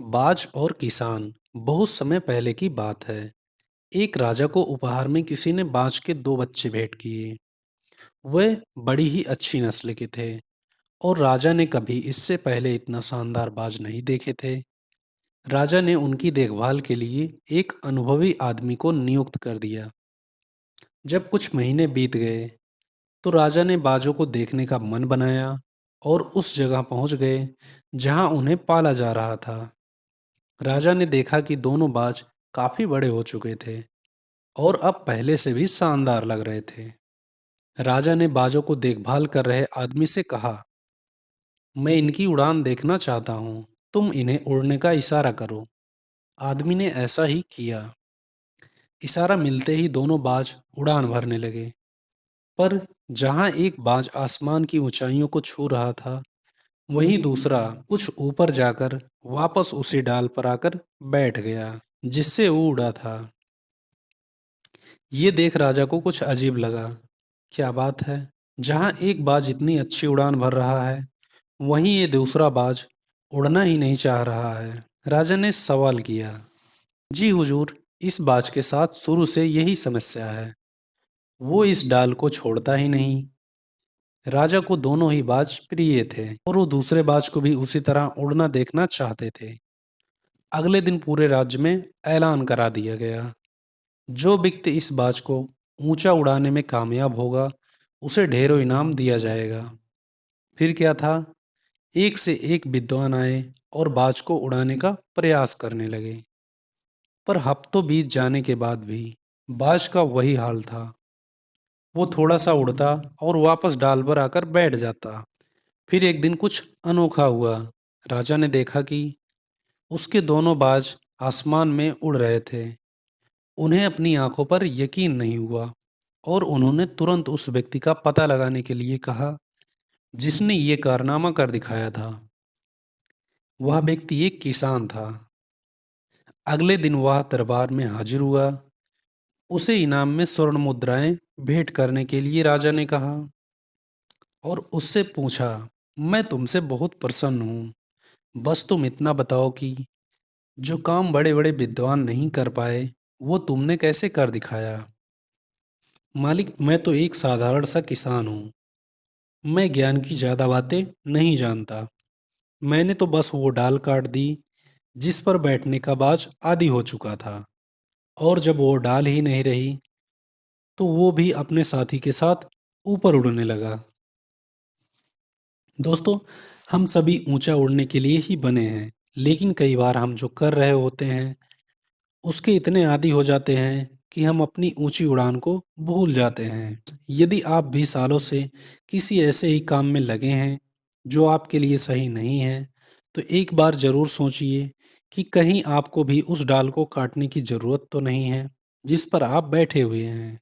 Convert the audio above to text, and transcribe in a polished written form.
बाज और किसान। बहुत समय पहले की बात है। एक राजा को उपहार में किसी ने बाज के दो बच्चे भेंट किए। वे बड़ी ही अच्छी नस्ल के थे और राजा ने कभी इससे पहले इतना शानदार बाज नहीं देखे थे। राजा ने उनकी देखभाल के लिए एक अनुभवी आदमी को नियुक्त कर दिया। जब कुछ महीने बीत गए तो राजा ने बाजों को देखने का मन बनाया और उस जगह पहुंच गए जहां उन्हें पाला जा रहा था। राजा ने देखा कि दोनों बाज काफी बड़े हो चुके थे और अब पहले से भी शानदार लग रहे थे। राजा ने बाजों को देखभाल कर रहे आदमी से कहा, मैं इनकी उड़ान देखना चाहता हूँ, तुम इन्हें उड़ने का इशारा करो। आदमी ने ऐसा ही किया। इशारा मिलते ही दोनों बाज उड़ान भरने लगे। पर जहाँ एक बाज आसमान की ऊंचाइयों को छू रहा था, वहीं दूसरा कुछ ऊपर जाकर वापस उसी डाल पर आकर बैठ गया जिससे वो उड़ा था। ये देख राजा को कुछ अजीब लगा। क्या बात है, जहाँ एक बाज इतनी अच्छी उड़ान भर रहा है, वहीं ये दूसरा बाज उड़ना ही नहीं चाह रहा है। राजा ने सवाल किया, जी हुजूर, इस बाज के साथ शुरू से यही समस्या है। वो इस डाल को छोड़ता ही नहीं। राजा को दोनों ही बाज प्रिय थे और वो दूसरे बाज को भी उसी तरह उड़ना देखना चाहते थे। अगले दिन पूरे राज्य में ऐलान करा दिया गया, जो व्यक्ति इस बाज को ऊंचा उड़ाने में कामयाब होगा, उसे ढेरों इनाम दिया जाएगा। फिर क्या था, एक से एक विद्वान आए और बाज को उड़ाने का प्रयास करने लगे। पर हफ्तों बीत जाने के बाद भी बाज का वही हाल था। वो थोड़ा सा उड़ता और वापस डाल पर आकर बैठ जाता। फिर एक दिन कुछ अनोखा हुआ। राजा ने देखा कि उसके दोनों बाज आसमान में उड़ रहे थे। उन्हें अपनी आंखों पर यकीन नहीं हुआ और उन्होंने तुरंत उस व्यक्ति का पता लगाने के लिए कहा जिसने ये कारनामा कर दिखाया था। वह व्यक्ति एक किसान था। अगले दिन वह दरबार में हाजिर हुआ। उसे इनाम में स्वर्ण मुद्राएं भेंट करने के लिए राजा ने कहा और उससे पूछा, मैं तुमसे बहुत प्रसन्न हूँ, बस तुम इतना बताओ कि जो काम बड़े बड़े विद्वान नहीं कर पाए, वो तुमने कैसे कर दिखाया। मालिक, मैं तो एक साधारण सा किसान हूँ। मैं ज्ञान की ज्यादा बातें नहीं जानता। मैंने तो बस वो डाल काट दी जिस पर बैठने का बाज आदी हो चुका था, और जब वो डाल ही नहीं रही तो वो भी अपने साथी के साथ ऊपर उड़ने लगा। दोस्तों, हम सभी ऊंचा उड़ने के लिए ही बने हैं, लेकिन कई बार हम जो कर रहे होते हैं उसके इतने आदी हो जाते हैं कि हम अपनी ऊंची उड़ान को भूल जाते हैं। यदि आप भी सालों से किसी ऐसे ही काम में लगे हैं जो आपके लिए सही नहीं है, तो एक बार जरूर सोचिए कि कहीं आपको भी उस डाल को काटने की जरूरत तो नहीं है जिस पर आप बैठे हुए हैं।